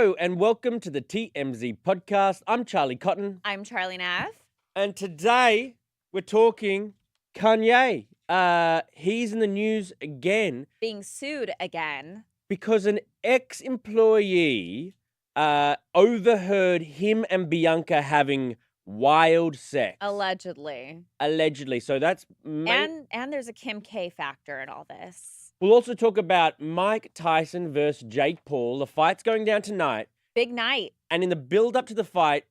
Hello and welcome to the TMZ Podcast. I'm Charlie Cotton. I'm Charlie Neff. And today we're talking Kanye. He's in the news again. Being sued again. Because an ex-employee overheard him and Bianca having wild sex. Allegedly. So that's... And there's a Kim K factor in all this. We'll also talk about Mike Tyson versus Jake Paul. The fight's going down tonight. Big night. And in the build-up to the fight,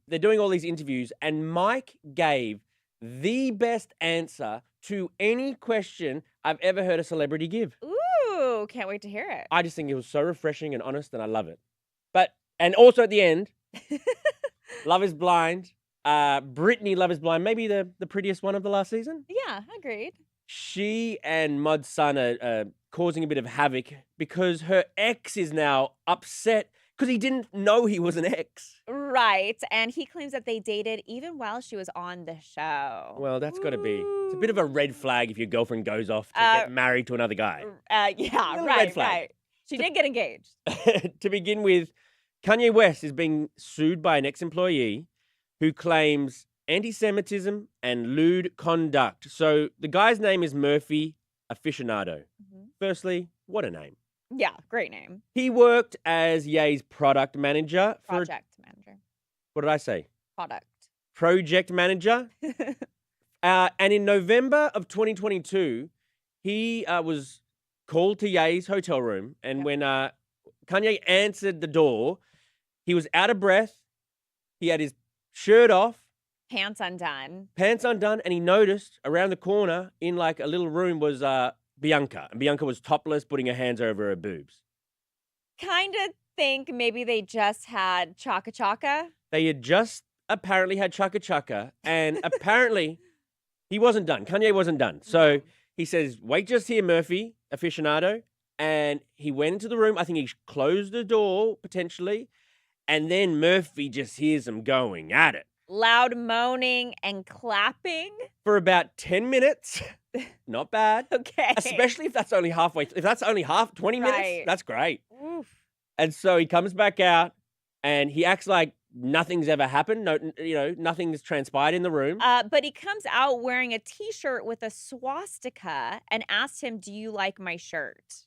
they're doing all these interviews, and Mike gave the best answer to any question I've ever heard a celebrity give. Ooh, can't wait to hear it. I just think it was so refreshing and honest, and I love it. And also at the end, Love is Blind. Brittany, Love is Blind, maybe the prettiest one of the last season. Yeah, agreed. She and Mud's son are causing a bit of havoc because her ex is now upset because he didn't know he was an ex. Right. And he claims that they dated even while she was on the show. Well, that's got to be. It's a bit of a red flag if your girlfriend goes off to get married to another guy. Yeah, right. She did get engaged. To begin with, Kanye West is being sued by an ex-employee who claims antisemitism and lewd conduct. So the guy's name is Murphy Aficionado. Mm-hmm. Firstly, what a name. Yeah, great name. He worked as Ye's product manager. Project manager. What did I say? Project manager. And in November of 2022, he was called to Ye's hotel room. And when Kanye answered the door, he was out of breath. He had his shirt off. Pants undone. And he noticed around the corner in like a little room was Bianca. And Bianca was topless, putting her hands over her boobs. Kind of think maybe they just had Chaka Chaka. They had just apparently had Chaka Chaka. And apparently he wasn't done. Kanye wasn't done. So he says, wait just here, Murphy Aficionado. And he went into the room. I think he closed the door, potentially. And then Murphy just hears them going at it. Loud moaning and clapping. For about 10 minutes. Not bad. Okay. Especially if that's only halfway. If that's only 20 minutes, that's great. Oof. And so he comes back out and he acts like nothing's ever happened. No, nothing's transpired in the room. But he comes out wearing a T-shirt with a swastika and asks him, do you like my shirt?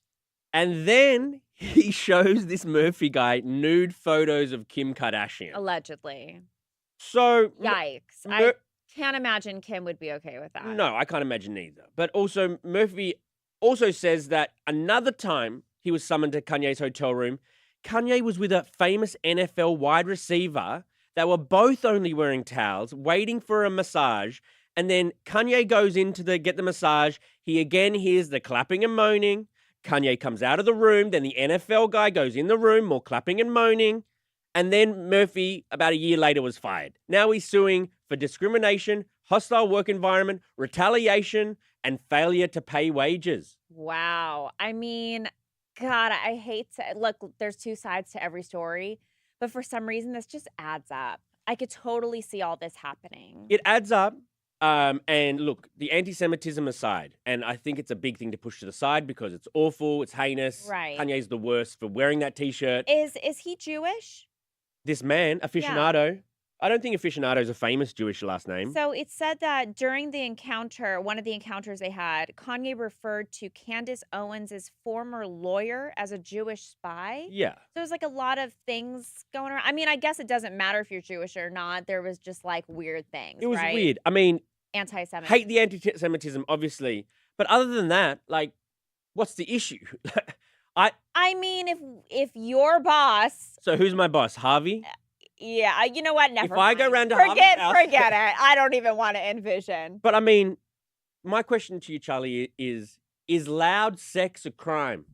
And then he shows this Murphy guy nude photos of Kim Kardashian. Allegedly. So... Yikes. I can't imagine Kim would be okay with that. No, I can't imagine either. But also, Murphy also says that another time he was summoned to Kanye's hotel room, Kanye was with a famous NFL wide receiver. They were both only wearing towels, waiting for a massage. And then Kanye goes in to get the massage. He again hears the clapping and moaning. Kanye comes out of the room. Then the NFL guy goes in the room, more clapping and moaning. And then Murphy, about a year later, was fired. Now he's suing for discrimination, hostile work environment, retaliation, and failure to pay wages. Wow. I mean, God, I hate to... Look, there's two sides to every story. But for some reason, this just adds up. I could totally see all this happening. It adds up. And look, the anti-Semitism aside, and I think it's a big thing to push to the side because it's awful, it's heinous. Right. Kanye's the worst for wearing that T-shirt. Is he Jewish? This man, Aficionado. Yeah. I don't think Aficionado is a famous Jewish last name. So it said that during the encounter, one of the encounters they had, Kanye referred to Candace Owens' former lawyer as a Jewish spy. Yeah. So there's like a lot of things going around. I mean, I guess it doesn't matter if you're Jewish or not. There was just like weird things. It was weird. I mean, anti-Semitism. Hate the anti-Semitism, obviously. But other than that, like, what's the issue? I mean, if your boss... So who's my boss? Harvey? Yeah, you know what? Never mind. I go around to Harvey's house... Forget it. I don't even want to envision. But I mean, my question to you, Charlie, is loud sex a crime?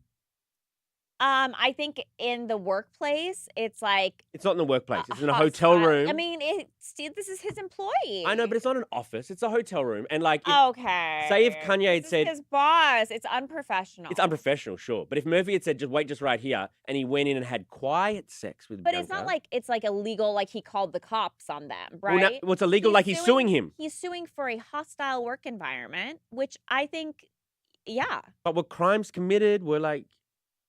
I think in the workplace, it's like... It's not in the workplace. It's in a hotel room. I mean, this is his employee. I know, but it's not an office. It's a hotel room. And like... Okay. Say if Kanye had said... his boss. It's unprofessional. It's unprofessional, sure. But if Murphy had said, just wait just right here, and he went in and had quiet sex with Bianca... But it's not like it's like illegal, like he called the cops on them, right? Well, it's illegal like he's suing him. He's suing for a hostile work environment, which I think, yeah. But were crimes committed? Were like...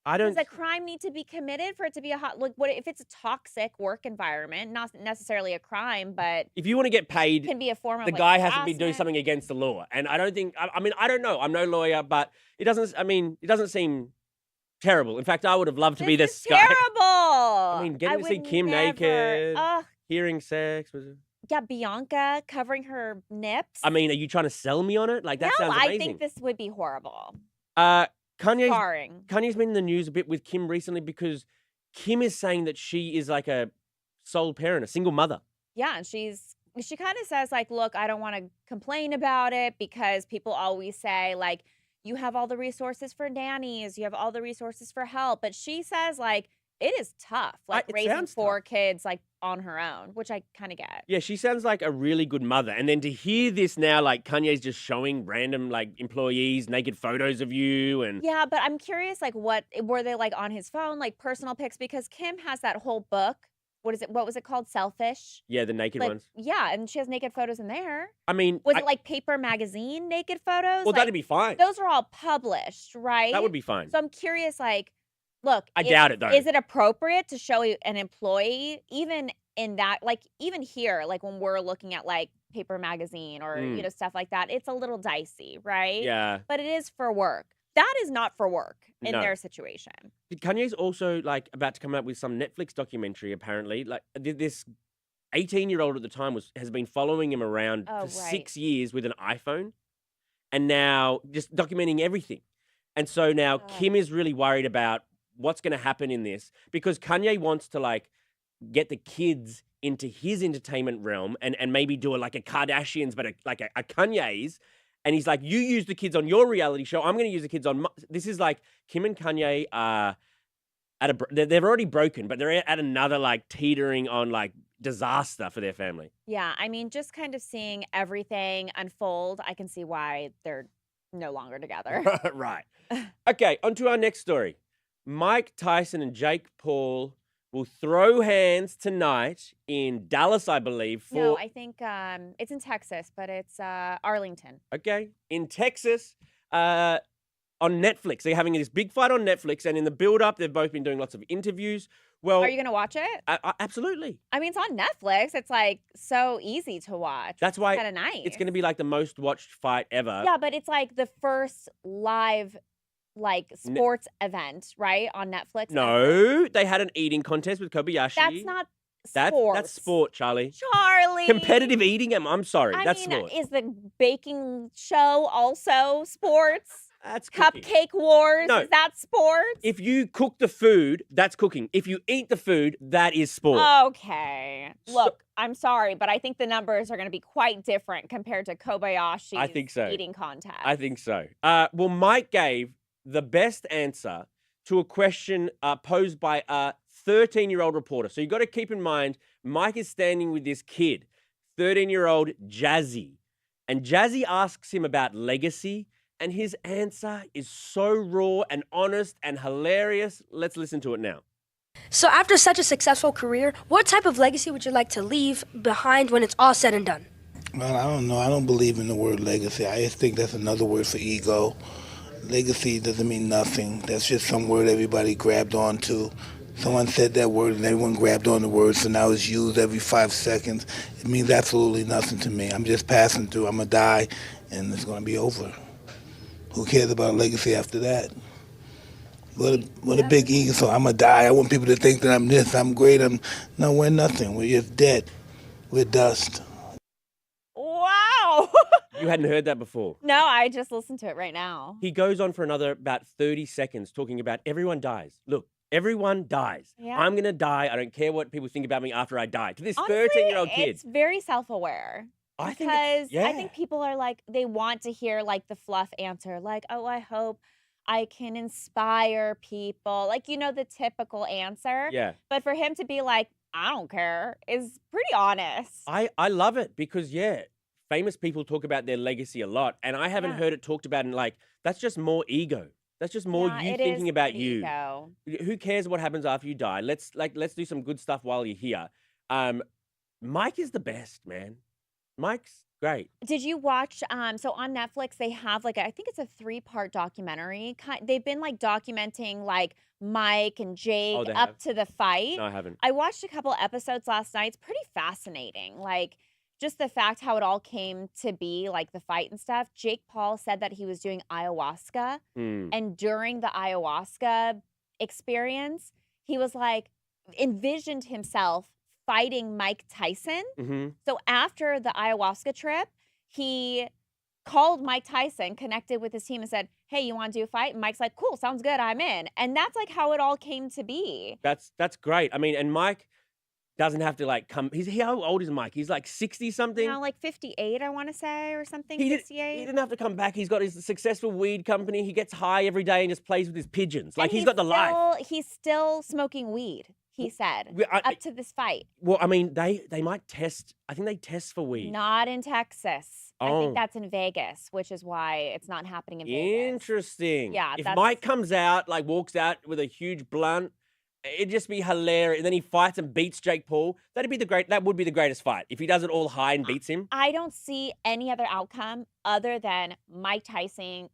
I Does don't. a crime need to be committed for it to be a hot? Like, what if it's a toxic work environment? Not necessarily a crime, but If you want to get paid, can be a form of the like guy has to be doing harassment. something against the law. And I don't think. I mean, I don't know. I'm no lawyer, but it doesn't. I mean, it doesn't seem terrible. In fact, I would have loved to be This this is guy. terrible. I mean, getting to see would Kim never. naked, Ugh. hearing sex. Was it? Yeah, Bianca covering her nips. I mean, are you trying to sell me on it? Like that no, sounds amazing. I think this would be horrible. Kanye's Scarring. Kanye's been in the news a bit with Kim recently because Kim is saying that she is like a sole parent, a single mother. Yeah, and she kind of says like, look, I don't want to complain about it because people always say like, you have all the resources for nannies, you have all the resources for help, but she says like, it is tough, like It raising sounds 4 tough. kids like on her own, which I kind of get. Yeah, she sounds like a really good mother. And then to hear this now, like Kanye's just showing random like employees naked photos of you and Yeah, but I'm curious, like, what were they like on his phone, like personal pics? Because Kim has that whole book. What was it called? Selfish. yeah, the naked Like, ones. yeah, and she has naked photos in there. I mean, Was it like Paper Magazine naked photos? well, Like, that'd be fine. those are all published, right? That would be fine. So I'm curious, like, look, I doubt it though. is it appropriate to show an employee, even in that, like, even here, like when we're looking at like Paper Magazine or stuff like that, it's a little dicey, right? Yeah. But it is for work. That is not for work in No. their situation. Kanye's also like about to come out with some Netflix documentary. Apparently, like this 18-year-old at the time has been following him around Oh, for right. 6 years with an iPhone, and now just documenting everything. And so now God. Kim is really worried about what's going to happen in this because Kanye wants to like get the kids into his entertainment realm and maybe do it like a Kardashians, but like a Kanye's. And he's like, you use the kids on your reality show. I'm going to use the kids on my... This is like Kim and Kanye are they're already broken, but they're at another like teetering on like disaster for their family. Yeah, I mean, just kind of seeing everything unfold, I can see why they're no longer together. Right. Okay, on to our next story. Mike Tyson and Jake Paul will throw hands tonight in Dallas, I believe. No, I think it's in Texas, but it's Arlington. Okay, in Texas, on Netflix. They're having this big fight on Netflix, and in the build-up, they've both been doing lots of interviews. Well, Are you going to watch it? absolutely. I mean, it's on Netflix. It's like so easy to watch. That's why kind of nice. it's going to be like the most watched fight ever. Yeah, but it's like the first live like sports event, right? On Netflix. No, they had an eating contest with Kobayashi. That's not sports. That's sport, Charlie. Charlie. Competitive eating. I'm sorry. I That's mean, sport. is the baking show also sports? That's cooking. Cupcake Wars, No. is that sports? If you cook the food, that's cooking. If you eat the food, that is sport. Okay. Look, I'm sorry, but I think the numbers are going to be quite different compared to Kobayashi's I think so. eating contest. I think so. Well, Mike gave the best answer to a question posed by a 13-year-old reporter. So you got to keep in mind, Mike is standing with this kid, 13-year-old Jazzy. And Jazzy asks him about legacy, and his answer is so raw and honest and hilarious. Let's listen to it now. So after such a successful career, what type of legacy would you like to leave behind when it's all said and done? Well, I don't know. I don't believe in the word legacy. I just think that's another word for ego. Legacy doesn't mean nothing. That's just some word everybody grabbed onto. Someone said that word and everyone grabbed on the word, so now it's used every 5 seconds. It means absolutely nothing to me. I'm just passing through. I'm going to die, and it's going to be over. Who cares about a legacy after that? What a big ego. So I'm going to die. I want people to think that I'm this, I'm great. No, we're nothing. We're just dead. We're dust. Wow. You hadn't heard that before. No, I just listened to it right now. He goes on for another about 30 seconds talking about everyone dies. Look, everyone dies. Yeah. I'm going to die. I don't care what people think about me after I die. To this Honestly, 13-year-old kid. It's very self-aware. I Because think I think people are like, they want to hear like the fluff answer, like, oh, I hope I can inspire people. Like, the typical answer. Yeah. But for him to be like, I don't care, is pretty honest. I love it because, famous people talk about their legacy a lot, and I haven't heard it talked about in like, that's just more ego. That's just more Yeah, you it thinking is about pretty you. ego. Who cares what happens after you die? Let's do some good stuff while you're here. Mike is the best, man. Mike's great. Did you watch, so on Netflix, they have I think it's a 3-part documentary. They've been documenting Mike and Jake Oh, they up have? to the fight. No, I haven't. I watched a couple episodes last night. It's pretty fascinating. Just the fact how it all came to be, the fight and stuff. Jake Paul said that he was doing ayahuasca. Hmm. And during the ayahuasca experience, he was envisioned himself fighting Mike Tyson. Mm-hmm. So after the ayahuasca trip, he called Mike Tyson, connected with his team and said, hey, you want to do a fight? And Mike's like, cool, sounds good, I'm in. And that's how it all came to be. That's great. I mean, and Mike doesn't have to come. How old is Mike? He's 60 something. 58, I want to say, or something. He 68. didn't have to come back. He's got his successful weed company. He gets high every day and just plays with his pigeons. And He's got the life. He's still smoking weed, he said, up to this fight. Well, I mean, they might test. I think they test for weed. Not in Texas. I Oh. think that's in Vegas, which is why it's not happening in Vegas. Interesting. Yeah, If that's- Mike comes out, walks out with a huge blunt, it'd just be hilarious. And then he fights and beats Jake Paul. That would be the greatest fight. If he does it all high and beats him. I don't see any other outcome other than Mike Tyson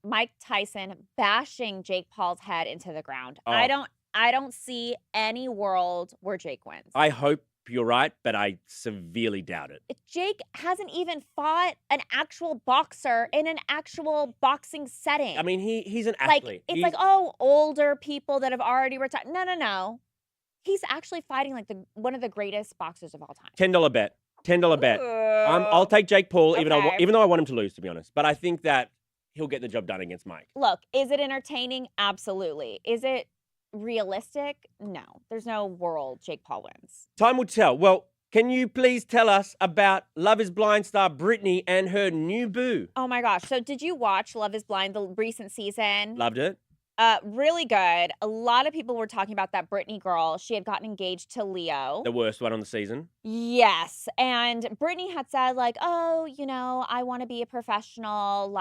bashing Jake Paul's head into the ground. Oh. I don't see any world where Jake wins. I hope you're right, but I severely doubt it. Jake hasn't even fought an actual boxer in an actual boxing setting. I mean, he's an athlete. It's older people that have already retired. No. He's actually fighting one of the greatest boxers of all time. $10 bet. $10 bet. I'll take Jake Paul, even Okay. though I want him to lose, to be honest. But I think that he'll get the job done against Mike. Look, is it entertaining? Absolutely. Is it realistic? No. There's no world Jake Paul wins. Time will tell. Well, can you please tell us about Love is Blind star Britney and her new boo? Oh my gosh. So did you watch Love is Blind, the recent season? Loved it. Really good. A lot of people were talking about that Britney girl. She had gotten engaged to Leo. The worst one on the season. Yes. And Britney had said, I want to be a professional,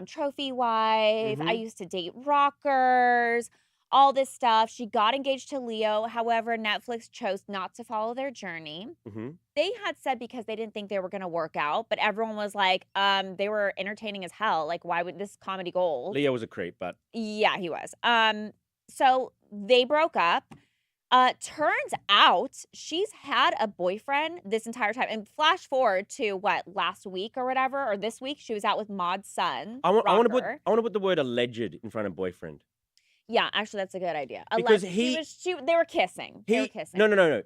trophy wife. I used to date rockers, all this stuff. She got engaged to Leo. However, Netflix chose not to follow their journey. Mm-hmm. They had said because they didn't think they were going to work out, but everyone was they were entertaining as hell. Why would this comedy gold? Leo was a creep, but Yeah, he was. So they broke up. Turns out she's had a boyfriend this entire time. And flash forward to last week or whatever, or this week, she was out with Maud's son. I want to Rocker. put the word alleged in front of boyfriend. Yeah, actually, that's a good idea. Because they were kissing. They were kissing. No.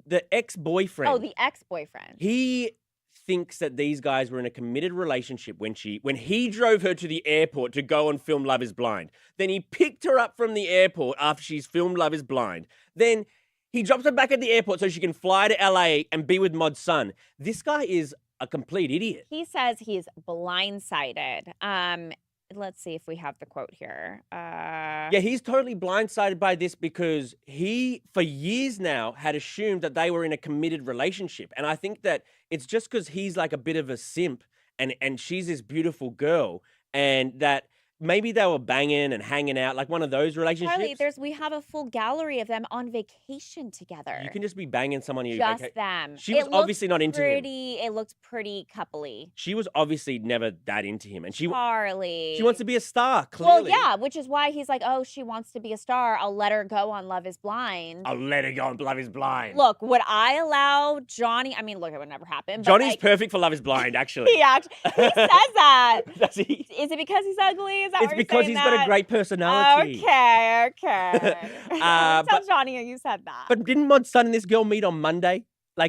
The ex-boyfriend. Oh, the ex-boyfriend. He thinks that these guys were in a committed relationship when he drove her to the airport to go and film Love is Blind. Then he picked her up from the airport after she's filmed Love is Blind. Then he drops her back at the airport so she can fly to LA and be with Mod's son. This guy is a complete idiot. He says he's blindsided. Let's see if we have the quote here. Yeah, he's totally blindsided by this because he, for years now, had assumed that they were in a committed relationship. And I think that it's just because he's a bit of a simp and she's this beautiful girl and that maybe they were banging and hanging out, one of those relationships. Charlie, we have a full gallery of them on vacation together. You can just be banging someone you Just them. She was obviously not into him. It looked pretty coupley. She was obviously never that into him. And Charlie. she wants to be a star, clearly. Well, yeah, which is why he's she wants to be a star. I'll let her go on Love is Blind. I'll let her go on Love is Blind. Look, would I allow Johnny? I mean, look, it would never happen. Johnny's perfect for Love is Blind, actually. He says that. Does he? Is it because he's ugly? Is that It's what you're because saying he's got a great personality. Okay. Tell but- Johnny you said that. But didn't Mod's son and this girl meet on Monday?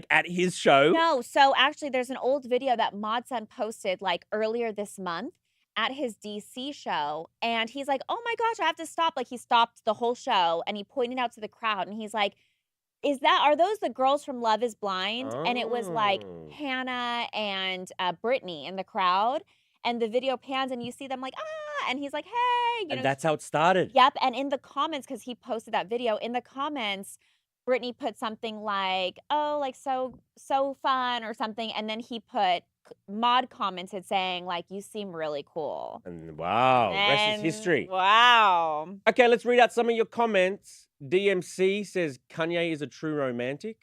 At his show? No, so actually there's an old video that Mod's son posted earlier this month at his DC show. And he's like, oh my gosh, I have to stop. He stopped the whole show and he pointed out to the crowd and he's like, are those the girls from Love is Blind? And it was Oh. Hannah and Brittany in the crowd. And the video pans and you see them and he's like, hey. And that's how it started. Yep. And in the comments, because he posted that video, in the comments, Brittany put something so fun or something. And then Maud commented saying, you seem really cool. And wow, rest is history. Wow. Okay, let's read out some of your comments. DMC says Kanye is a true romantic.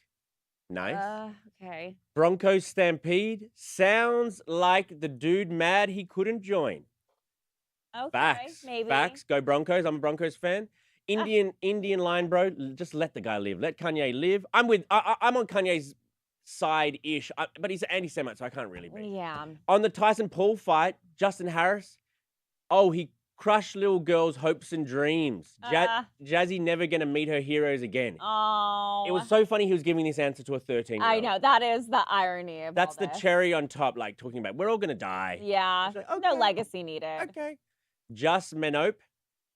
Nice. Okay. Broncos Stampede. Sounds like the dude mad he couldn't join. Okay. Facts. Maybe. Facts. Go Broncos. I'm a Broncos fan. Indian line, bro. Just let the guy live. Let Kanye live. I'm on Kanye's side-ish, but he's an anti-Semite, so I can't really be. Yeah. On the Tyson Paul fight, Justin Harris. Oh, he crushed little girls' hopes and dreams. Jazzy never gonna meet her heroes again. Oh. It was so funny he was giving this answer to a 13-year-old. I know. That is the irony of That's all the this. cherry on top, like talking about we're all gonna die. Yeah. It's like, No okay. legacy needed. Okay. Just Menope.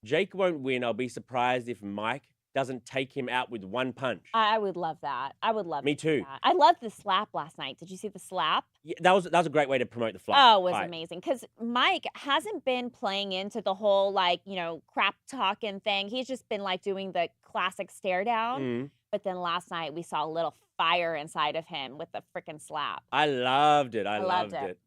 Jake won't win. I'll be surprised if Mike doesn't take him out with one punch. I would love that. I would love Me to see too. that. I loved the slap last night. Did you see the slap? Yeah, that was a great way to promote the fight. Oh, it was fight. amazing. Because Mike hasn't been playing into the whole, like, crap talking thing. He's just been, like, doing the classic stare down. Mm. But then last night, we saw a little fire inside of him with the freaking slap. I loved it. I loved it.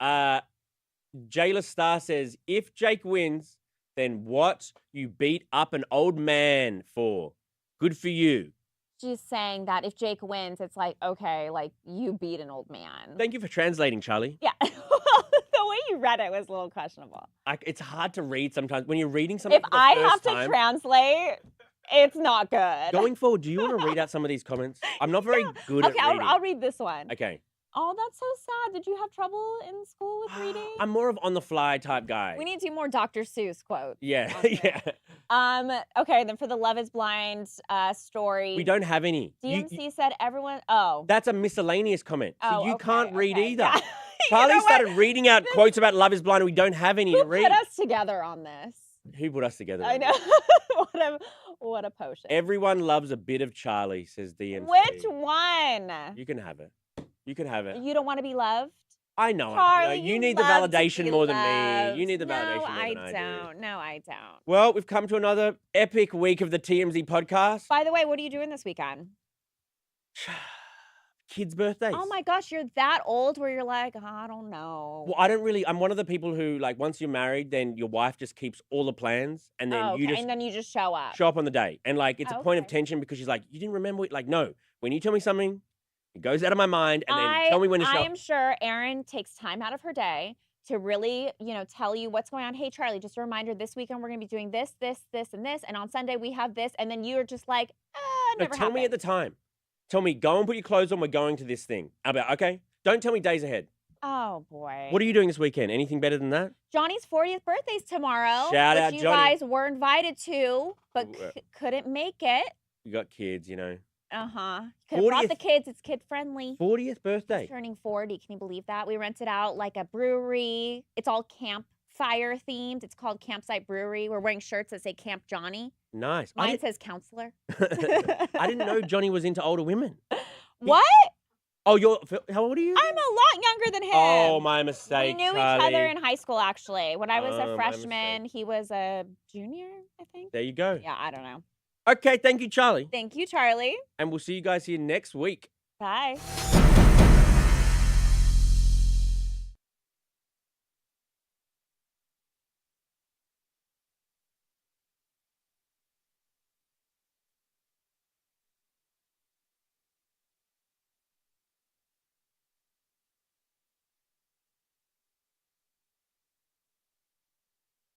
Jayla Star says, if Jake wins, then what you beat up an old man for? Good for you. She's saying that if Jake wins, it's like, okay, like, you beat an old man. Thank you for translating, Charlie. Yeah. The way you read it was a little questionable. It's hard to read sometimes. When you're reading something If for the I first have to time, translate, it's not good. going forward, do you want to read out some of these comments? I'm not very good at Okay, reading. I'll read this one. Okay. Oh, that's so sad. Did you have trouble in school with reading? I'm more of on-the-fly type guy. We need to do more Dr. Seuss quotes. Yeah, on here. yeah. Okay, then for the Love is Blind story. We don't have any. DMC said everyone. Oh. That's a miscellaneous comment. So you can't read either. Yeah. Charlie You know what? started reading out quotes about Love is Blind and we don't have any Who to read. put us together on this? Who put us together? I know. what a potion. Everyone loves a bit of Charlie, says DMC. Which one? You can have it. You can have it. You don't want to be loved? I know. Charlie, you need the love to validation be more than loved. me. You need the No, validation more I than I don't. do. No, I don't. Well, we've come to another epic week of the TMZ podcast. By the way, what are you doing this weekend? Kids' birthdays. Oh my gosh, you're that old where you're like, I don't know. Well, I'm one of the people who, like, once you're married, then your wife just keeps all the plans and then you just and then you just show up. show up on the day. And, like, it's a point of Okay. tension because she's like, you didn't remember it? Like, no. When you tell me something, it goes out of my mind and then tell me when to show I up. am sure Erin takes time out of her day to really, tell you what's going on. Hey, Charlie, just a reminder, this weekend we're going to be doing this, this, this, and this. And on Sunday we have this. And then you're just like, No, never tell me at the time. Tell me, go and put your clothes on. We're going to this thing. I'll be like, okay. Don't tell me days ahead. Oh, boy. What are you doing this weekend? Anything better than that? Johnny's 40th birthday's tomorrow. Shout which out, you Johnny. guys were invited to, but Ooh, couldn't make it. You got kids, you know. Uh-huh. Could have brought 40th the kids. It's kid-friendly. 40th birthday. He's turning 40. Can you believe that? We rented out like a brewery. It's all campfire themed. It's called Campsite Brewery. We're wearing shirts that say Camp Johnny. Nice. Mine says counselor. I didn't know Johnny was into older women. What? Oh, how old are you? I'm a lot younger than him. Oh, my mistake, We knew Charlie. each other in high school, actually. When I was Oh, a my freshman, he was a junior, I think. There you go. Yeah, I don't know. Okay, thank you, Charlie. Thank you, Charlie. And we'll see you guys here next week. Bye.